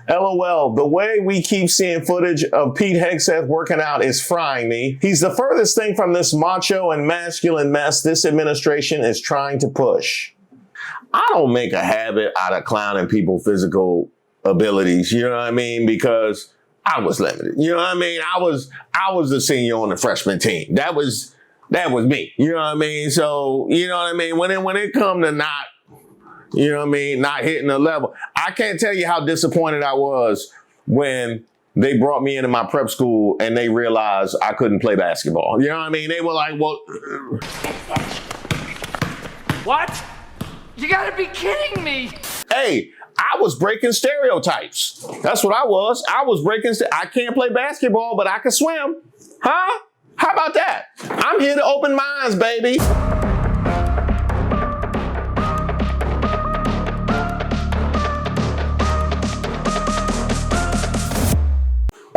LOL, the way we keep seeing footage of Pete Hegseth working out is frying me. He's the furthest thing from this macho and masculine mess this administration is trying to push. I don't make a habit out of clowning people's physical abilities, you know what I mean? Because I was limited, you know what I mean? I was the senior on the freshman team. That was me, you know what I mean? So, you know what I mean? When it come to not, you know what I mean, not hitting the level, I can't tell you how disappointed I was when they brought me into my prep school and they realized I couldn't play basketball. You know what I mean? They were like, well... What? You gotta be kidding me! Hey, I was breaking stereotypes. That's what I was. I was breaking... I can't play basketball, but I can swim. Huh? How about that? I'm here to open minds, baby.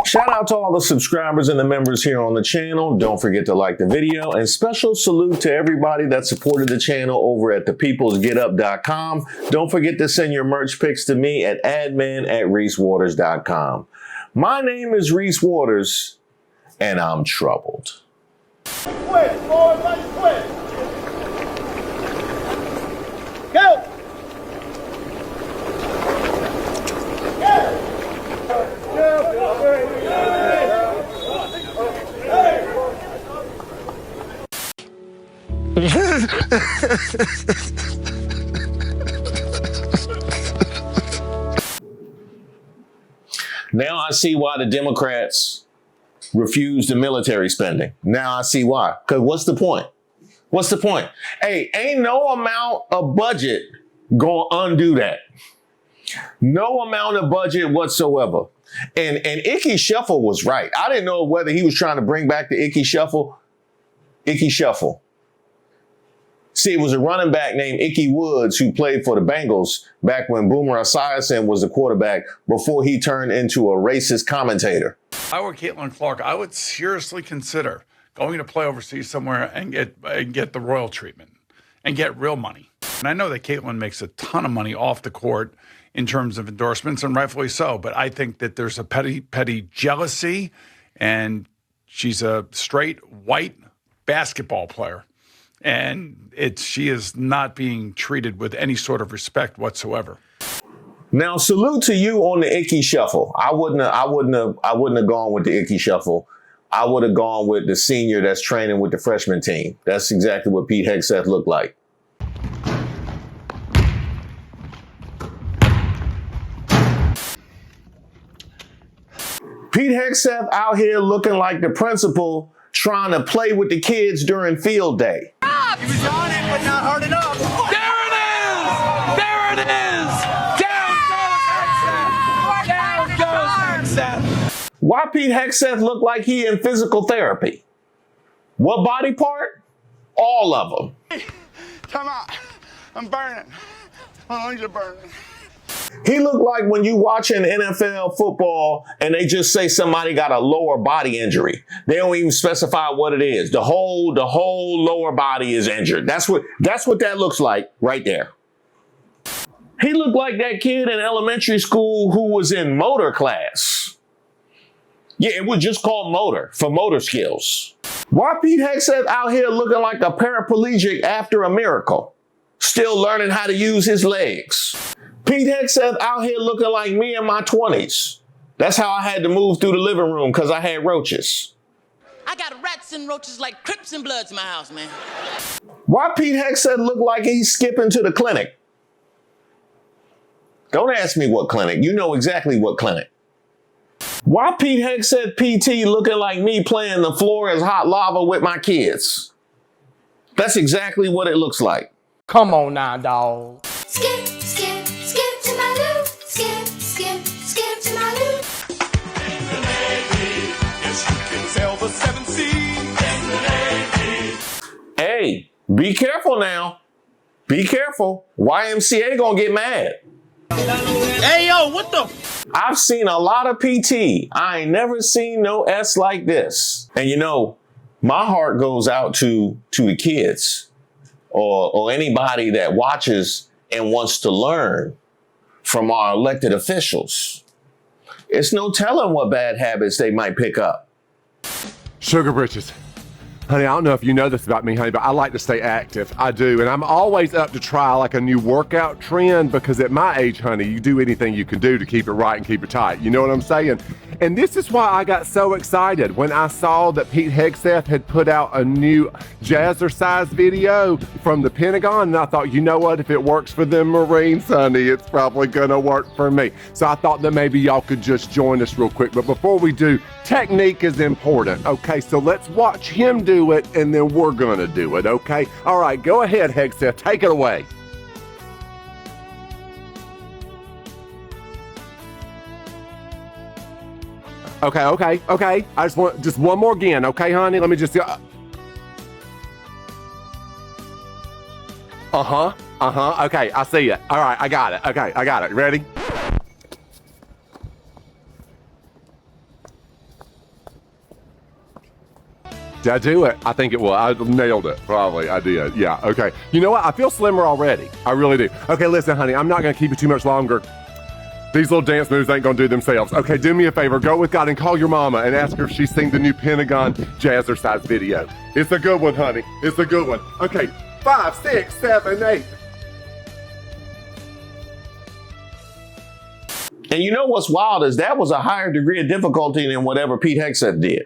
Shout out to all the subscribers and the members here on the channel. Don't forget to like the video, and special salute to everybody that supported the channel over at thepeoplesgetup.com. Don't forget to send your merch pics to me at admin@ReeseWaters.com. My name is Reese Waters, and I'm troubled. Quit, boys, let's quit. Go. Now I see why the Democrats refuse the military spending. Now I see why. Because what's the point? What's the point? Hey, ain't no amount of budget gonna undo that. No amount of budget whatsoever. And Icky Shuffle was right. I didn't know whether he was trying to bring back the Icky Shuffle. Icky Shuffle. See, it was a running back named Icky Woods who played for the Bengals back when Boomer Esiason was the quarterback before he turned into a racist commentator. If I were Caitlin Clark, I would seriously consider going to play overseas somewhere and get the royal treatment and get real money. And I know that Caitlin makes a ton of money off the court in terms of endorsements, and rightfully so. But I think that there's a petty jealousy, and she's a straight white basketball player. And she is not being treated with any sort of respect whatsoever. Now, salute to you on the Icky Shuffle. I wouldn't have gone with the Icky Shuffle. I would have gone with the senior that's training with the freshman team. That's exactly what Pete Hegseth looked like. Pete Hegseth out here looking like the principal trying to play with the kids during field day. He was on it, but not hard enough. There it is! There it is! Down goes Hegseth! Down goes Hegseth! Why Pete Hegseth look like he in physical therapy? What body part? All of them. Come on. I'm burning. My lungs are burning. He looked like when you watching NFL football and they just say somebody got a lower body injury. They don't even specify what it is. The whole lower body is injured. That's what that looks like right there. He looked like that kid in elementary school who was in motor class. Yeah, it was just called motor for motor skills. Why Pete Hegseth out here looking like a paraplegic after a miracle? Still learning how to use his legs. Pete Hegseth out here looking like me in my 20s. That's how I had to move through the living room because I had roaches. I got rats and roaches like Crips and Bloods in my house, man. Why Pete Hegseth look like he's skipping to the clinic? Don't ask me what clinic. You know exactly what clinic. Why Pete Hegseth PT looking like me playing the floor is hot lava with my kids? That's exactly what it looks like. Come on now, dawg. Skip, skip, skip to my loo. Skip, skip, skip to my loo. In the Navy, yes, you can sail the 7 seas. In the Navy. Hey, be careful now. Be careful. YMCA gonna get mad. Hey, yo, what the? I've seen a lot of PT. I ain't never seen no S like this. And you know, my heart goes out to the kids or anybody that watches and wants to learn from our elected officials. it's no telling what bad habits they might pick up. Sugar britches. Honey, I don't know if you know this about me, honey, but I like to stay active. I do. And I'm always up to try like a new workout trend because at my age, honey, you do anything you can do to keep it right and keep it tight. You know what I'm saying? And this is why I got so excited when I saw that Pete Hegseth had put out a new jazzercise video from the Pentagon. And I thought, you know what? If it works for them Marines, honey, it's probably gonna work for me. So I thought that maybe y'all could just join us real quick. But before we do, technique is important. Okay, so let's watch him do it and then we're gonna do it, okay? All right, go ahead, Hegseth, take it away. Okay. I just want just one more again, okay, honey? Let me just Okay, I see it. All right, I got it. Okay, I got it. You ready? Did I do it? I think it will. I nailed it. Probably. I did. Yeah. Okay. You know what? I feel slimmer already. I really do. Okay, listen, honey. I'm not going to keep you too much longer. These little dance moves ain't going to do themselves. Okay, do me a favor. Go with God and call your mama and ask her if she's seen the new Pentagon jazzercise video. It's a good one, honey. It's a good one. Okay, 5, 6, 7, 8. And you know what's wild is that was a higher degree of difficulty than whatever Pete Hegseth did.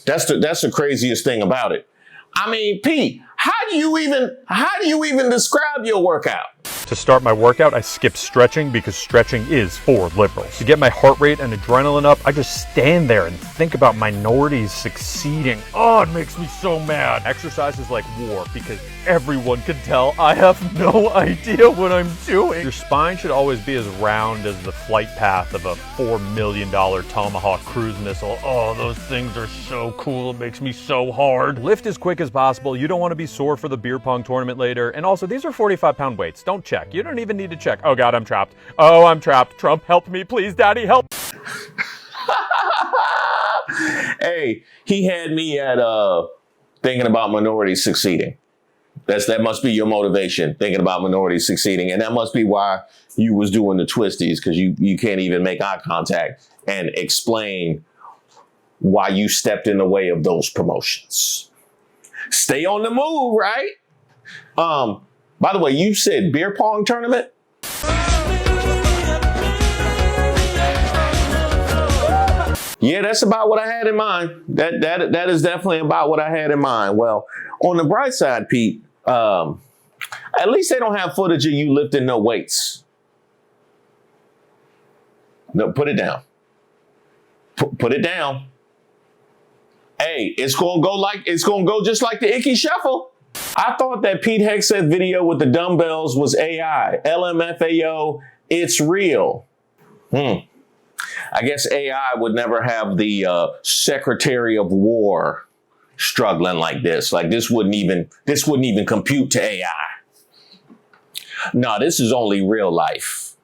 That's the craziest thing about it. I mean, Pete, how do you even describe your workout? To start my workout, I skip stretching because stretching is for liberals. To get my heart rate and adrenaline up, I just stand there and think about minorities succeeding. Oh, it makes me so mad. Exercise is like war because everyone can tell I have no idea what I'm doing. Your spine should always be as round as the flight path of a $4 million Tomahawk cruise missile. Oh, those things are so cool. It makes me so hard. Lift as quick as possible. You don't want to be sore for the beer pong tournament later. And also, these are 45-pound weights. Don't check. You don't even need to check. Oh God, I'm trapped. Oh, I'm trapped. Trump, help me, please. Daddy, help. Hey, he had me at thinking about minorities succeeding. That must be your motivation, thinking about minorities succeeding. And that must be why you was doing the twisties, because you can't even make eye contact and explain why you stepped in the way of those promotions. Stay on the move, right? By the way, you said beer pong tournament? Yeah, that's about what I had in mind. That is definitely about what I had in mind. Well, on the bright side, Pete, at least they don't have footage of you lifting no weights. No, put it down. Put it down. Hey, it's gonna go just like the Icky Shuffle. I thought that Pete Hegseth video with the dumbbells was AI. LMFAO, it's real. I guess AI would never have the Secretary of War struggling like this. Like this wouldn't even compute to AI. No, this is only real life.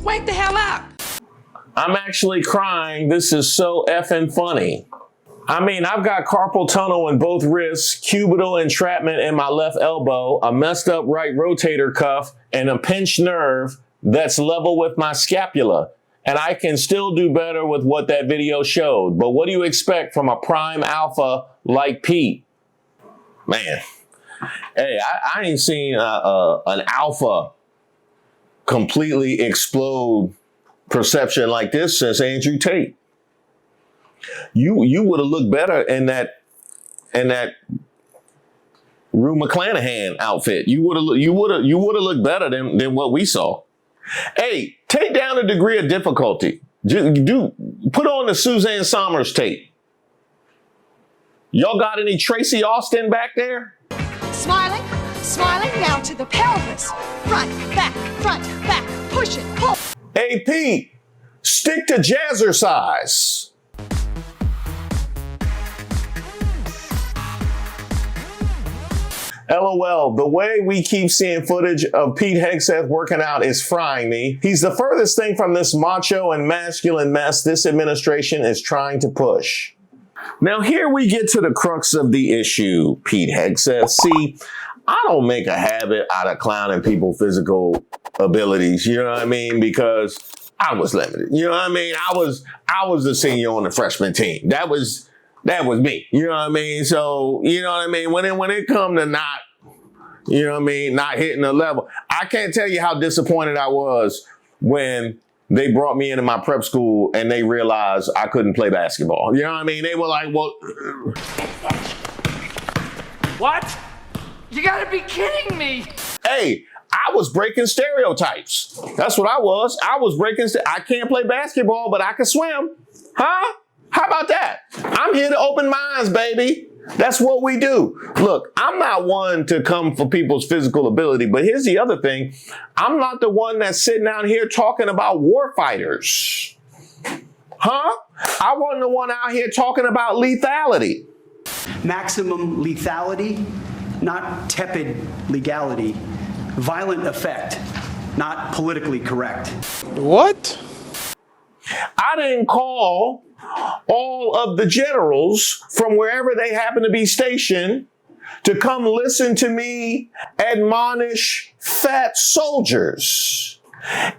Wake the hell up! I'm actually crying. This is so effing funny. I mean, I've got carpal tunnel in both wrists, cubital entrapment in my left elbow, a messed up right rotator cuff, and a pinched nerve that's level with my scapula. And I can still do better with what that video showed. But what do you expect from a prime alpha like Pete? Man, hey, I ain't seen an alpha completely explode perception like this since Andrew Tate. You would have looked better in that Rue McClanahan outfit. You would have looked better than what we saw. Hey, take down a degree of difficulty. Put on the Suzanne Somers tape. Y'all got any Tracy Austin back there? Smiling, smiling now to the pelvis. Front, back, push it, pull. Hey, Pete, stick to jazzercise. LOL, the way we keep seeing footage of Pete Hegseth working out is frying me. He's the furthest thing from this macho and masculine mess this administration is trying to push. Now here we get to the crux of the issue, Pete Hegseth. See, I don't make a habit out of clowning people's physical abilities, you know what I mean? Because I was limited. You know what I mean? I was the senior on the freshman team. That was me. You know what I mean? So, you know what I mean? When it come to not, you know what I mean, not hitting the level, I can't tell you how disappointed I was when they brought me into my prep school and they realized I couldn't play basketball. You know what I mean? They were like, well, What? You gotta be kidding me! hey, I was breaking stereotypes. That's what I was. I was breaking, I can't play basketball, but I can swim. Huh? How about that? I'm here to open minds, baby. That's what we do. Look, I'm not one to come for people's physical ability, but here's the other thing. I'm not the one that's sitting out here talking about war fighters. Huh? I wasn't the one out here talking about lethality. Maximum lethality, not tepid legality. Violent effect, not politically correct. What? I didn't call all of the generals from wherever they happen to be stationed to come listen to me admonish fat soldiers.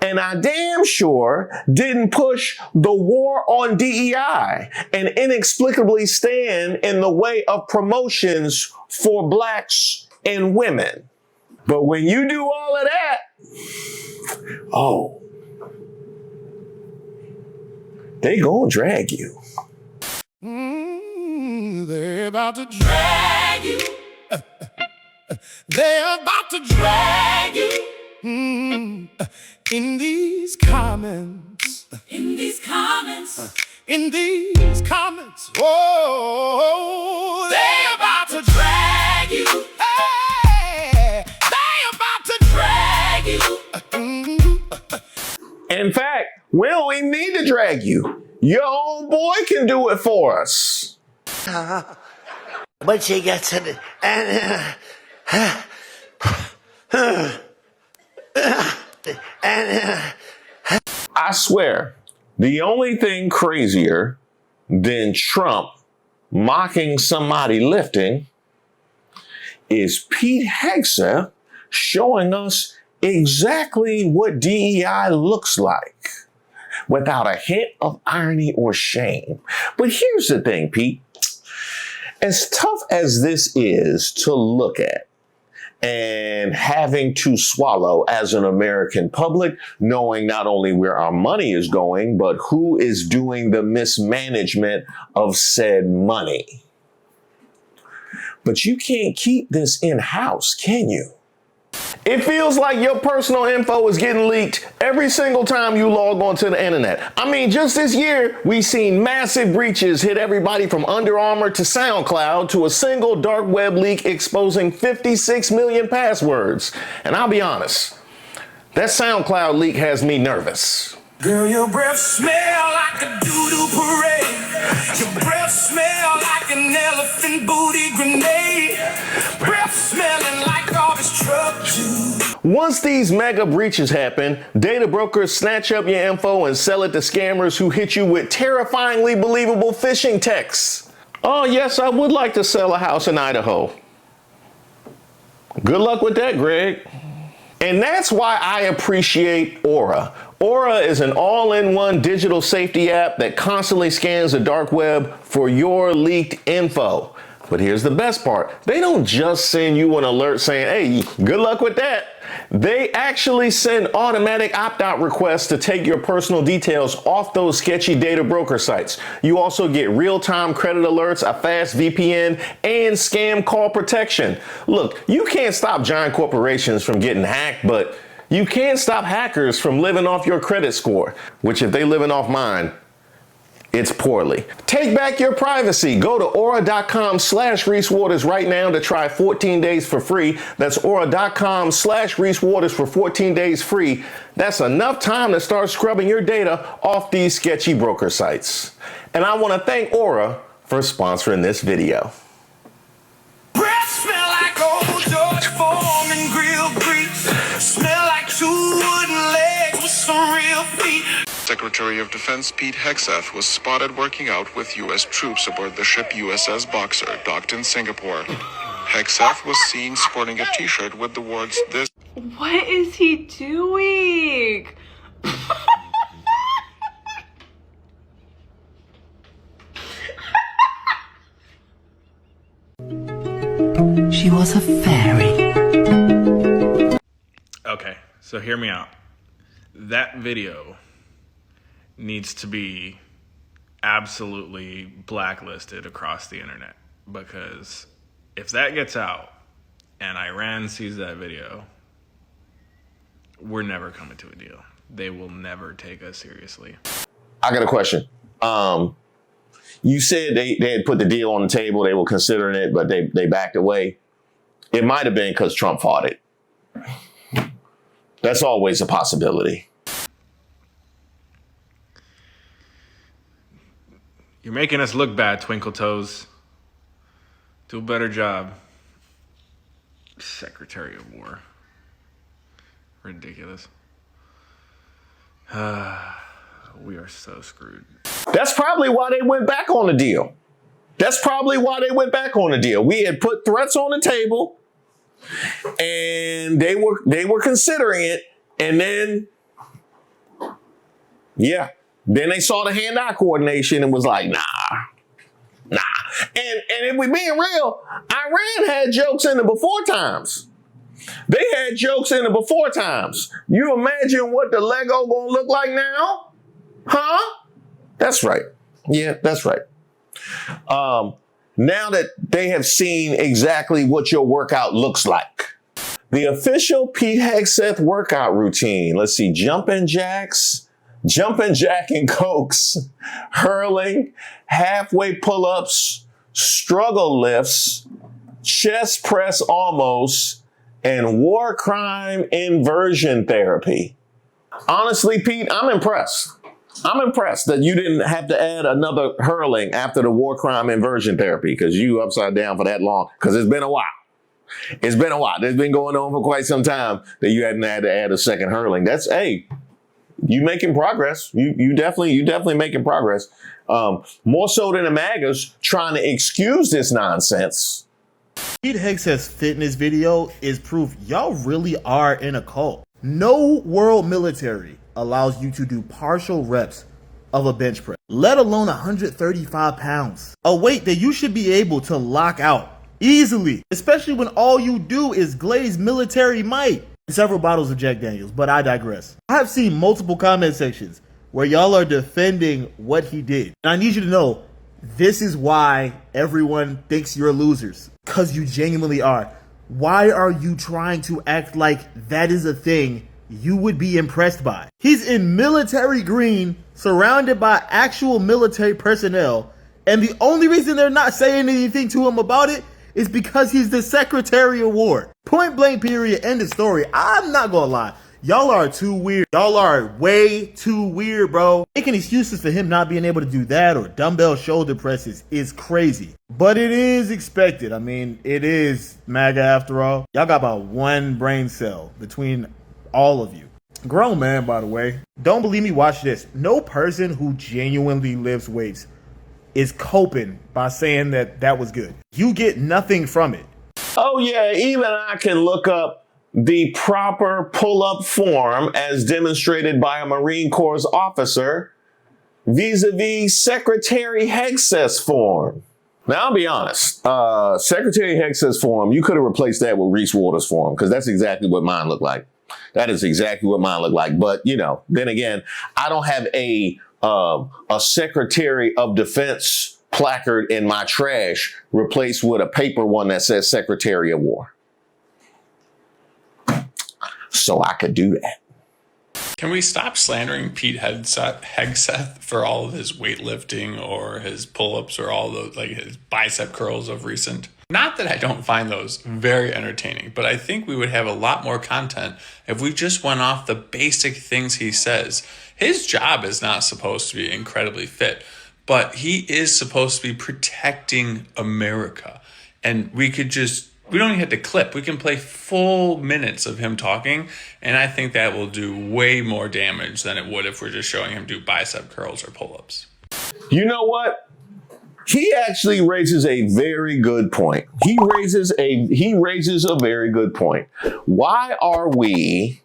And I damn sure didn't push the war on DEI and inexplicably stand in the way of promotions for blacks and women. But when you do all of that, oh, they gonna drag you. They're about to drag you. They're about to drag you. In these comments. In these comments. In these comments. Oh, they're about to drag you. Hey, they're about to drag you. In fact, we don't even need to drag you. Your own boy can do it for us. Once you get to the... I swear, the only thing crazier than Trump mocking somebody lifting is Pete Hegseth showing us exactly what DEI looks like without a hint of irony or shame. But here's the thing, Pete. As tough as this is to look at and having to swallow as an American public, knowing not only where our money is going, but who is doing the mismanagement of said money. But you can't keep this in-house, can you? It feels like your personal info is getting leaked every single time you log onto the internet. I mean, just this year, we've seen massive breaches hit everybody from Under Armour to SoundCloud to a single dark web leak exposing 56 million passwords. And I'll be honest, that SoundCloud leak has me nervous. Girl, your breath smell like a doo-doo parade. Your breath smell like an elephant booty grenade. Breath smelling like all this truck juice. Once these mega breaches happen, data brokers snatch up your info and sell it to scammers who hit you with terrifyingly believable phishing texts. Oh yes, I would like to sell a house in Idaho. Good luck with that, Greg. And that's why I appreciate Aura. Aura is an all-in-one digital safety app that constantly scans the dark web for your leaked info. But here's the best part. They don't just send you an alert saying, hey, good luck with that. They actually send automatic opt-out requests to take your personal details off those sketchy data broker sites. You also get real-time credit alerts, a fast VPN, and scam call protection. Look, you can't stop giant corporations from getting hacked, but you can stop hackers from living off your credit score, which if they living off mine, it's poorly. Take back your privacy. Go to aura.com/ReeseWaters right now to try 14 days for free. That's aura.com/ReeseWaters for 14 days free. That's enough time to start scrubbing your data off these sketchy broker sites. And I want to thank Aura for sponsoring this video. Breath smell like old George Foreman grilled grease. Smell like two wooden legs with some real feet. Secretary of Defense Pete Hegseth was spotted working out with U.S. troops aboard the ship USS Boxer, docked in Singapore. Hegseth was seen sporting a t-shirt with the words, "This..." What is he doing? she was a fairy. Okay, so hear me out. That video needs to be absolutely blacklisted across the internet, because if that gets out and Iran sees that video, we're never coming to a deal. They will never take us seriously. I got a question. You said they had put the deal on the table, they were considering it, but they backed away. It might have been because Trump fought it. That's always a possibility. You're making us look bad, Twinkle Toes. Do a better job. Secretary of War. Ridiculous. We are so screwed. That's probably why they went back on the deal. We had put threats on the table, and they were considering it, and then, yeah. Then they saw the hand-eye coordination and was like, nah. And if we're being real, Iran had jokes in the before times. They had jokes in the before times. You imagine what the Lego gonna look like now? Huh? That's right. Yeah, that's right. Now that they have seen exactly what your workout looks like. The official Pete Hegseth workout routine. Let's see, jumping jack and cokes, hurling, halfway pull-ups, struggle lifts, chest press almost, and war crime inversion therapy. Honestly, Pete, I'm impressed. I'm impressed that you didn't have to add another hurling after the war crime inversion therapy, because you upside down for that long, because it's been a while. It's been a while. It's been going on for quite some time that you hadn't had to add a second hurling. That's, hey, you making progress. You definitely making progress. More so than the MAGAs trying to excuse this nonsense. Pete Hegseth's fitness video is proof y'all really are in a cult. No world military allows you to do partial reps of a bench press, let alone 135 pounds. A weight that you should be able to lock out easily, especially when all you do is glaze military might. Several bottles of Jack Daniels, but I digress. I have seen multiple comment sections where y'all are defending what he did. And I need you to know, this is why everyone thinks you're losers. Because you genuinely are. Why are you trying to act like that is a thing you would be impressed by? He's in military green, surrounded by actual military personnel, and the only reason they're not saying anything to him about it is because he's the Secretary of War. Point blank period, end of story. I'm not gonna lie. Y'all are too weird. Y'all are way too weird, bro. Making excuses for him not being able to do that or dumbbell shoulder presses is crazy. But it is expected. I mean, it is MAGA after all. Y'all got about one brain cell between all of you. Grown man, by the way. Don't believe me? Watch this. No person who genuinely lifts weights is coping by saying that was good. You get nothing from it. Oh yeah, even I can look up the proper pull-up form as demonstrated by a Marine Corps officer vis-a-vis Secretary Hegseth's form. Now, I'll be honest. Secretary Hegseth's form, you could have replaced that with ReeseWatersTips form, because that's exactly what mine looked like. That is exactly what mine looked like. But, you know, then again, I don't have a Secretary of Defense placard in my trash replaced with a paper one that says Secretary of War. So I could do that. Can we stop slandering Pete Hegseth for all of his weightlifting or his pull-ups or all those, like his bicep curls of recent? Not that I don't find those very entertaining, but I think we would have a lot more content if we just went off the basic things he says. His job is not supposed to be incredibly fit, but he is supposed to be protecting America. And we don't even have to clip. We can play full minutes of him talking, and I think that will do way more damage than it would if we're just showing him do bicep curls or pull-ups. You know what? He actually raises a very good point. He raises a very good point. Why are we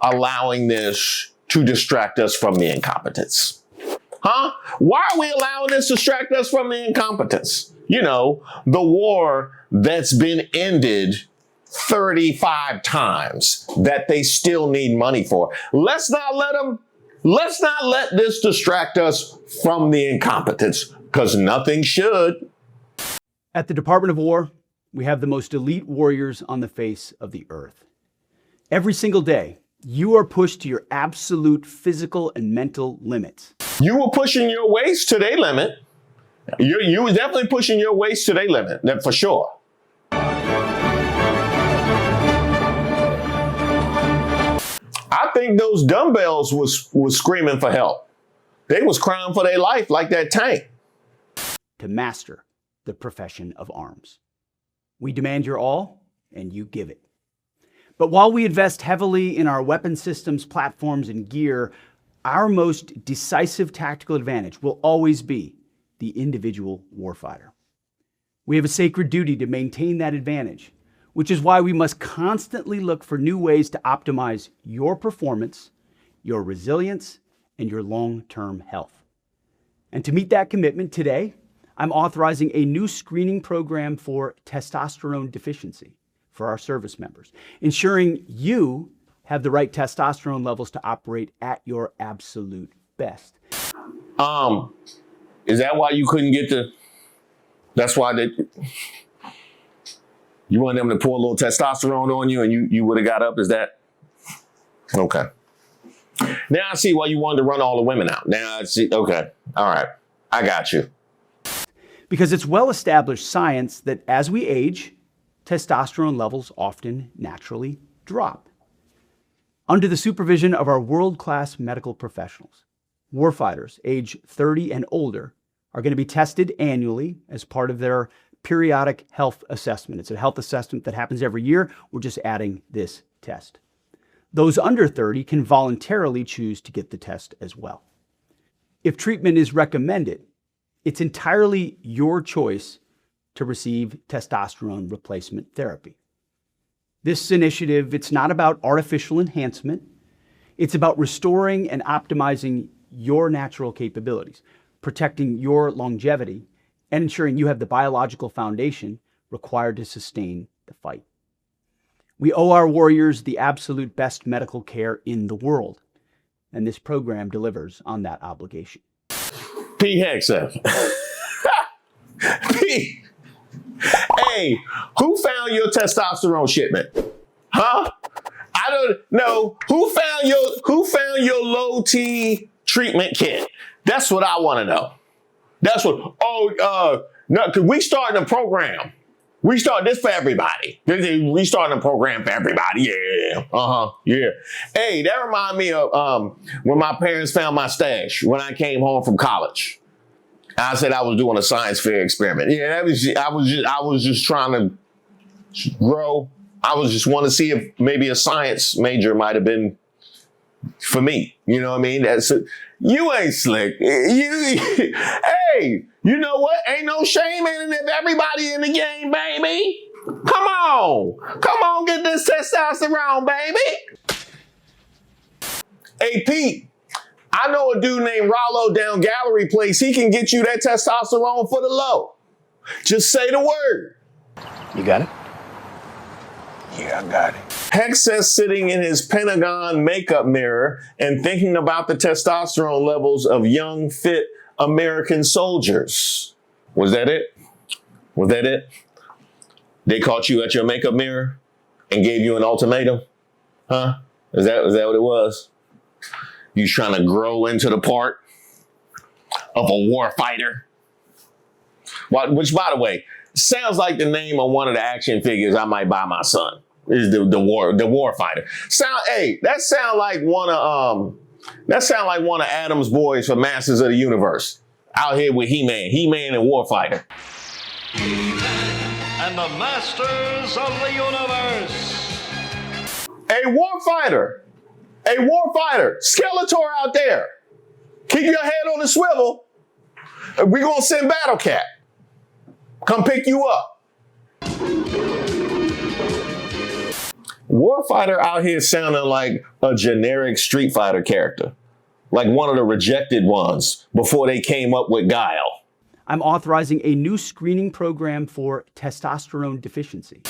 allowing this to distract us from the incompetence? Huh? Why are we allowing this to distract us from the incompetence? the war that's been ended 35 times that they still need money for. Let's not let this distract us from the incompetence, because nothing should. At the Department of War, we have the most elite warriors on the face of the earth. Every single day, you are pushed to your absolute physical and mental limits. You were pushing your waist to their limit. You were definitely pushing your waist to their limit, that for sure. I think those dumbbells was screaming for help. They was crying for their life like that tank. To master the profession of arms. We demand your all, and you give it. But while we invest heavily in our weapon systems, platforms, and gear, our most decisive tactical advantage will always be the individual warfighter. We have a sacred duty to maintain that advantage, which is why we must constantly look for new ways to optimize your performance, your resilience, and your long-term health. And to meet that commitment today, I'm authorizing a new screening program for testosterone deficiency for our service members, ensuring you have the right testosterone levels to operate at your absolute best. Is that why you couldn't get that's why you want them to pour a little testosterone on you and you would have got up? Is that? Okay. Now I see why you wanted to run all the women out. Now I see. Okay. All right. I got you. Because it's well-established science that as we age, testosterone levels often naturally drop. Under the supervision of our world-class medical professionals, warfighters age 30 and older are going to be tested annually as part of their periodic health assessment. It's a health assessment that happens every year. We're just adding this test. Those under 30 can voluntarily choose to get the test as well. If treatment is recommended, it's entirely your choice to receive testosterone replacement therapy. This initiative, it's not about artificial enhancement. It's about restoring and optimizing your natural capabilities, protecting your longevity, and ensuring you have the biological foundation required to sustain the fight. We owe our warriors the absolute best medical care in the world, and this program delivers on that obligation. Pete Hegseth. Pete. Hey, who found your testosterone shipment? Huh? I don't know. Who found your low T treatment kit? That's what I want to know. That's what. No, because we starting a program. We start this for everybody. We starting a program for everybody. Yeah. Yeah. Hey, that remind me of when my parents found my stash when I came home from college. I said I was doing a science fair experiment. Yeah, I was just trying to grow. I was just want to see if maybe a science major might have been for me. You know what I mean? You ain't slick. Hey, you know what? Ain't no shame in it if everybody in the game, baby. Come on, get this testosterone, baby. Hey, Pete. I know a dude named Rollo down Gallery Place. He can get you that testosterone for the low. Just say the word. You got it? Yeah, I got it. Hegseth sitting in his Pentagon makeup mirror and thinking about the testosterone levels of young, fit American soldiers. Was that it? Was that it? They caught you at your makeup mirror and gave you an ultimatum? Huh? Is that what it was? You trying to grow into the part of a war fighter? Which, by the way, sounds like the name of one of the action figures I might buy my son. Is the war fighter. That sound like one of Adam's boys from Masters of the Universe. Out here with He-Man and Warfighter. He-Man and the Masters of the Universe. A warfighter, Skeletor out there. Keep your head on the swivel. We're gonna send Battle Cat. Come pick you up. Warfighter out here sounding like a generic Street Fighter character. Like one of the rejected ones before they came up with Guile. I'm authorizing a new screening program for testosterone deficiency.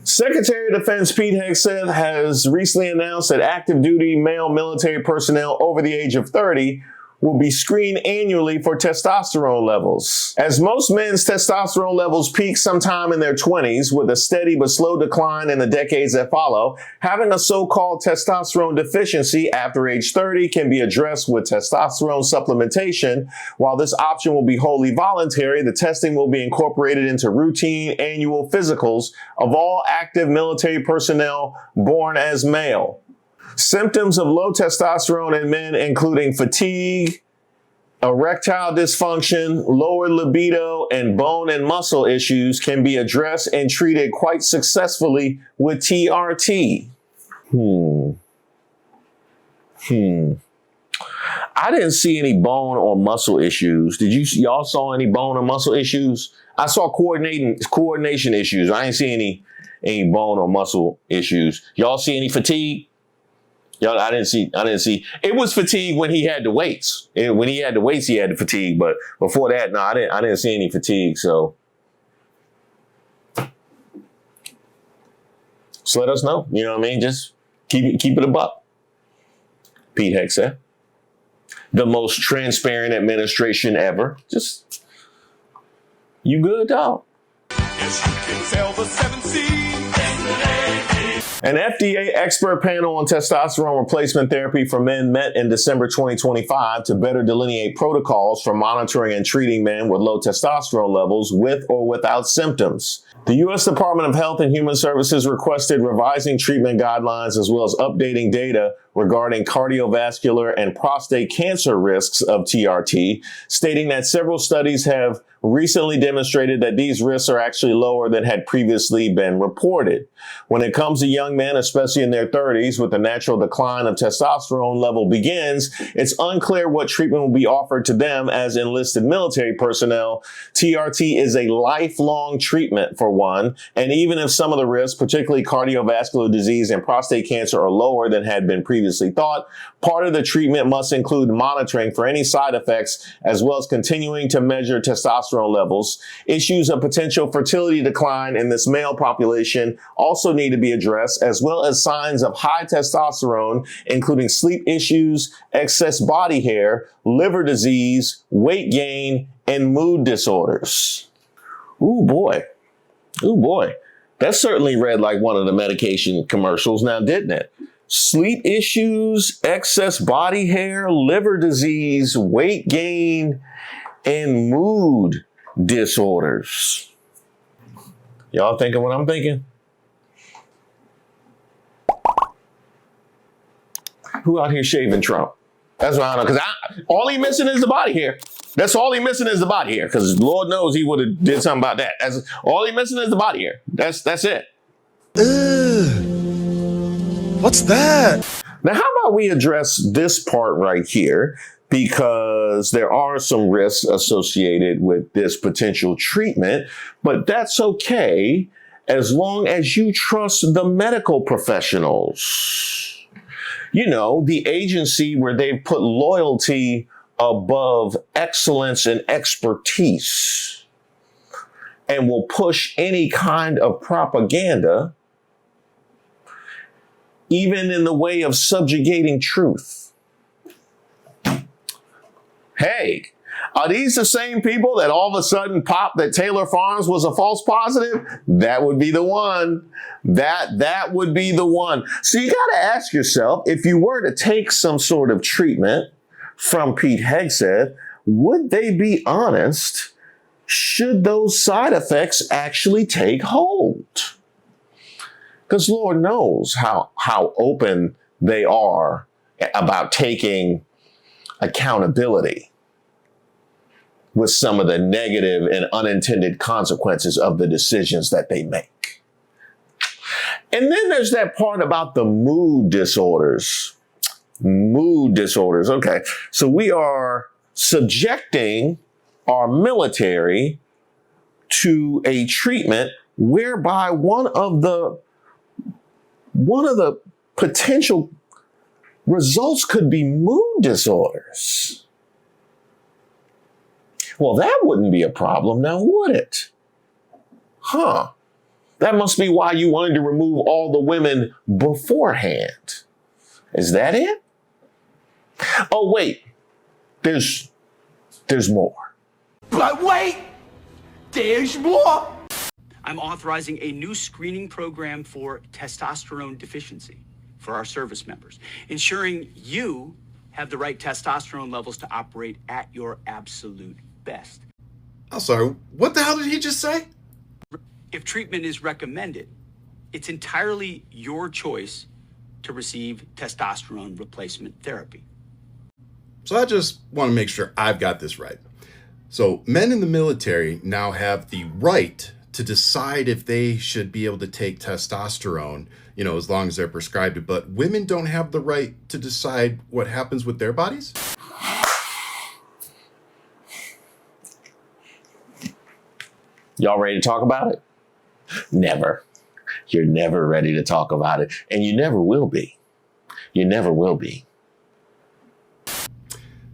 Secretary of Defense Pete Hegseth has recently announced that active duty male military personnel over the age of 30 will be screened annually for testosterone levels. As most men's testosterone levels peak sometime in their 20s with a steady but slow decline in the decades that follow, having a so-called testosterone deficiency after age 30 can be addressed with testosterone supplementation. While this option will be wholly voluntary, the testing will be incorporated into routine annual physicals of all active military personnel born as male. Symptoms of low testosterone in men, including fatigue, erectile dysfunction, lower libido, and bone and muscle issues, can be addressed and treated quite successfully with TRT. I didn't see any bone or muscle issues. Did y'all saw any bone or muscle issues? I saw coordination issues. I didn't see any bone or muscle issues. Y'all see any fatigue? Y'all, I didn't see. It was fatigue when he had the weights. When he had the weights, he had the fatigue. But before that, no, I didn't see any fatigue. So let us know. You know what I mean? Just keep it a buck. Pete Hegseth, the most transparent administration ever. Just, you good, dog? Yes, you can sell the 7 Seas. An FDA expert panel on testosterone replacement therapy for men met in December 2025 to better delineate protocols for monitoring and treating men with low testosterone levels with or without symptoms. The U.S. Department of Health and Human Services requested revising treatment guidelines as well as updating data regarding cardiovascular and prostate cancer risks of TRT, stating that several studies have recently demonstrated that these risks are actually lower than had previously been reported. When it comes to young men, especially in their 30s, with the natural decline of testosterone level begins, it's unclear what treatment will be offered to them as enlisted military personnel. TRT is a lifelong treatment for one, and even if some of the risks, particularly cardiovascular disease and prostate cancer, are lower than had been previously thought, part of the treatment must include monitoring for any side effects as well as continuing to measure testosterone levels. Issues of potential fertility decline in this male population also need to be addressed, as well as signs of high testosterone, including sleep issues, excess body hair, liver disease, weight gain, and mood disorders. Ooh, boy. Ooh, boy. That certainly read like one of the medication commercials now, didn't it? Sleep issues, excess body hair, liver disease, weight gain, and mood disorders. Y'all thinking what I'm thinking? Who out here shaving Trump? That's what I don't know. Because all he missing is the body hair. That's all he missing is the body hair. Because Lord knows he would have did something about that. All he missing is the body hair. That's it. What's that? Now, how about we address this part right here? Because there are some risks associated with this potential treatment, but that's okay as long as you trust the medical professionals. You know, the agency where they've put loyalty above excellence and expertise and will push any kind of propaganda, even in the way of subjugating truth. Hey, are these the same people that all of a sudden pop that Taylor Farms was a false positive? That would be the one. That would be the one. So you got to ask yourself, if you were to take some sort of treatment from Pete Hegseth, would they be honest? Should those side effects actually take hold? Because Lord knows how open they are about taking accountability with some of the negative and unintended consequences of the decisions that they make. And then there's that part about the mood disorders. Mood disorders. Okay. So we are subjecting our military to a treatment whereby one of the potential results could be mood disorders. Well, that wouldn't be a problem now, would it? Huh. That must be why you wanted to remove all the women beforehand. Is that it? Oh, wait. There's more. But wait, there's more. I'm authorizing a new screening program for testosterone deficiency for our service members, ensuring you have the right testosterone levels to operate at your absolute best. I'm sorry, what the hell did he just say? If treatment is recommended, it's entirely your choice to receive testosterone replacement therapy. So I just want to make sure I've got this right. So men in the military now have the right to decide if they should be able to take testosterone, as long as they're prescribed it, but women don't have the right to decide what happens with their bodies? Y'all ready to talk about it? Never. You're never ready to talk about it, and you never will be. You never will be.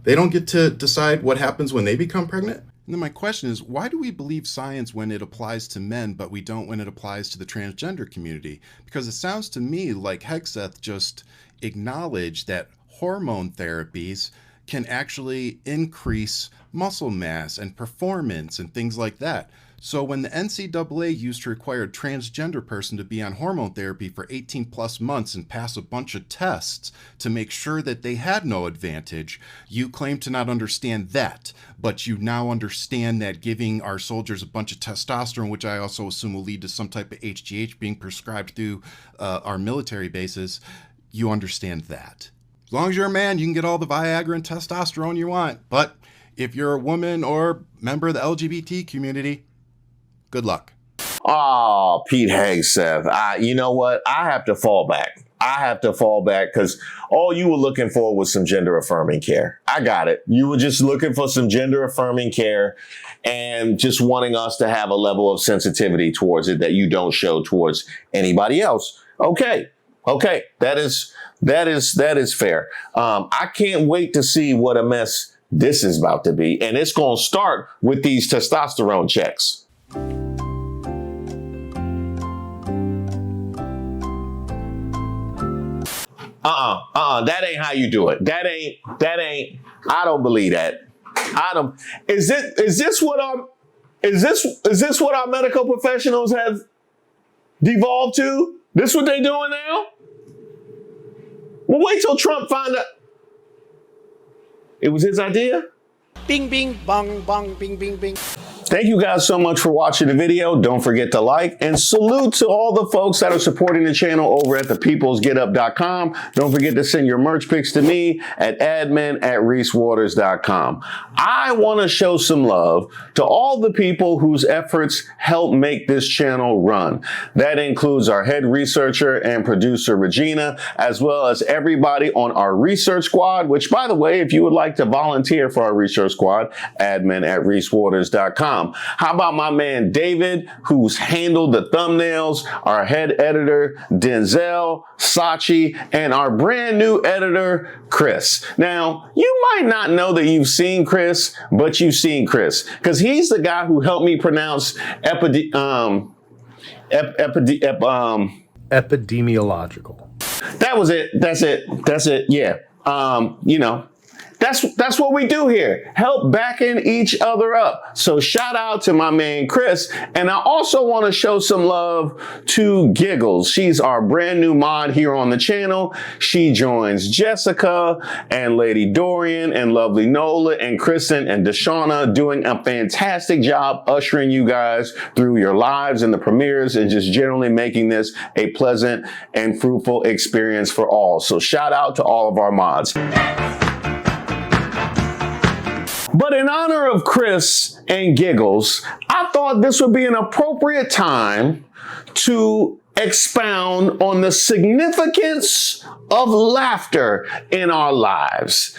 They don't get to decide what happens when they become pregnant? And then my question is, why do we believe science when it applies to men, but we don't when it applies to the transgender community? Because it sounds to me like Hegseth just acknowledged that hormone therapies can actually increase muscle mass and performance and things like that. So when the NCAA used to require a transgender person to be on hormone therapy for 18 plus months and pass a bunch of tests to make sure that they had no advantage, you claim to not understand that, but you now understand that giving our soldiers a bunch of testosterone, which I also assume will lead to some type of HGH being prescribed through our military bases, you understand that. As long as you're a man, you can get all the Viagra and testosterone you want. But if you're a woman or member of the LGBT community, good luck. Oh, Pete Hegseth. You know what? I have to fall back. Because all you were looking for was some gender affirming care. I got it. You were just looking for some gender affirming care and just wanting us to have a level of sensitivity towards it that you don't show towards anybody else. Okay. That is fair. I can't wait to see what a mess this is about to be. And it's going to start with these testosterone checks. That ain't how you do it. That ain't, I don't believe that. Is this what our medical professionals have devolved to? This what they doing now? Well, wait till Trump find out. It was his idea? Bing, bing, bong, bong, bing, bing, bing. Thank you guys so much for watching the video. Don't forget to like, and salute to all the folks that are supporting the channel over at thepeoplesgetup.com. Don't forget to send your merch pics to me at admin@ReeseWaters.com. I want to show some love to all the people whose efforts help make this channel run. That includes our head researcher and producer, Regina, as well as everybody on our research squad, which, by the way, if you would like to volunteer for our research squad, admin@ReeseWaters.com. How about my man David, who's handled the thumbnails, our head editor Denzel, Sachi, and our brand new editor Chris. Now, you might not know that you've seen Chris, but you've seen Chris because he's the guy who helped me pronounce epidemiological. That was it. That's it. Yeah. That's what we do here. Help backing each other up. So shout out to my man, Chris. And I also want to show some love to Giggles. She's our brand new mod here on the channel. She joins Jessica and Lady Dorian and Lovely Nola and Kristen and Deshauna doing a fantastic job ushering you guys through your lives and the premieres and just generally making this a pleasant and fruitful experience for all. So shout out to all of our mods. But in honor of Chris and Giggles, I thought this would be an appropriate time to expound on the significance of laughter in our lives.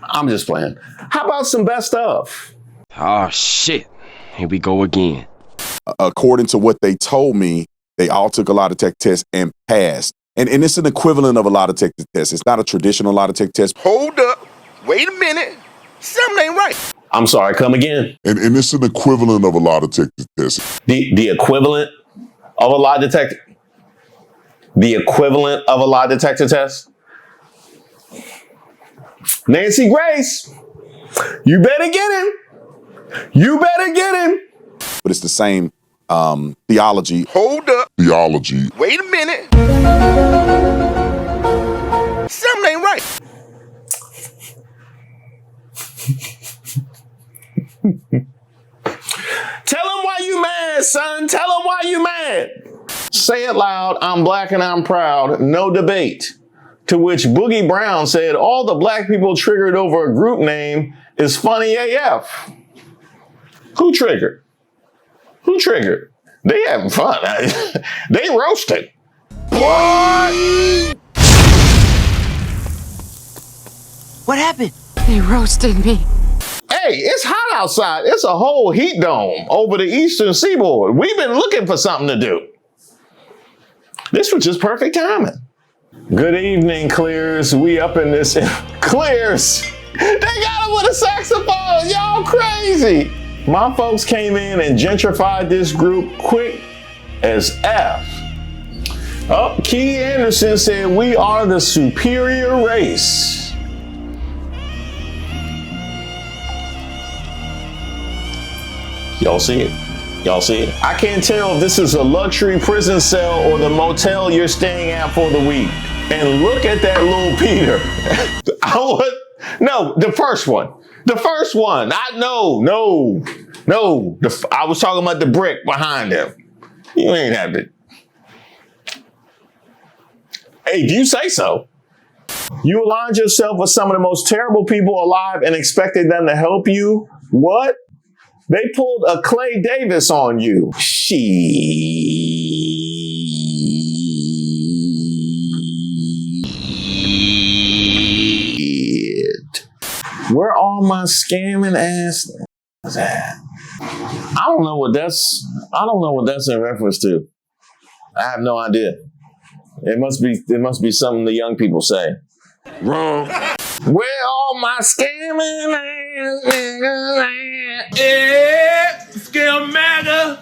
I'm just playing. How about some best of? Oh, shit. Here we go again. According to what they told me, they all took a lie detector test and passed. And it's an equivalent of a lie detector test. It's not a traditional lie detector test. Hold up. Wait a minute. Something ain't right. I'm sorry, come again. And it's an equivalent of a lie detector test. The equivalent of a lie detector? The equivalent of a lie detector test? Nancy Grace, you better get him. You better get him. But it's the same theology. Hold up. Theology. Wait a minute. Something ain't right. Tell him why you mad, son. Tell him why you mad. Say it loud. I'm black and I'm proud. No debate. To which Boogie Brown said, all the black people triggered over a group name is funny AF. Who triggered? Who triggered? They having fun. They roasted. What happened? They roasted me. Hey, it's hot outside. It's a whole heat dome over the eastern seaboard. We've been looking for something to do. This was just perfect timing. Good evening, Clears. We up in this. Clears! They got him with a saxophone. Y'all crazy. My folks came in and gentrified this group quick as F. Oh, Key Anderson said we are the superior race. Y'all see it? Y'all see it? I can't tell if this is a luxury prison cell or the motel you're staying at for the week. And look at that little Peter. No, the first one. The first one. No. I was talking about the brick behind him. You ain't have it. Hey, if you say so. You aligned yourself with some of the most terrible people alive and expected them to help you? What? They pulled a Clay Davis on you. Shit. Where all my scamming ass at? I don't know what that's in reference to. I have no idea. It must be something the young people say. Wrong. Where all my scamming ass? Yeah, scale mega.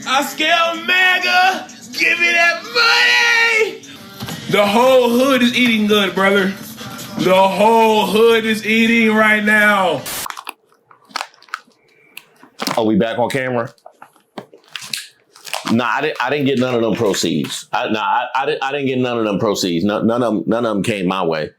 I scale mega. Give me that money. The whole hood is eating good, brother. The whole hood is eating right now. Are we back on camera? Nah, I didn't get none of them proceeds. I didn't get none of them proceeds. None of them came my way.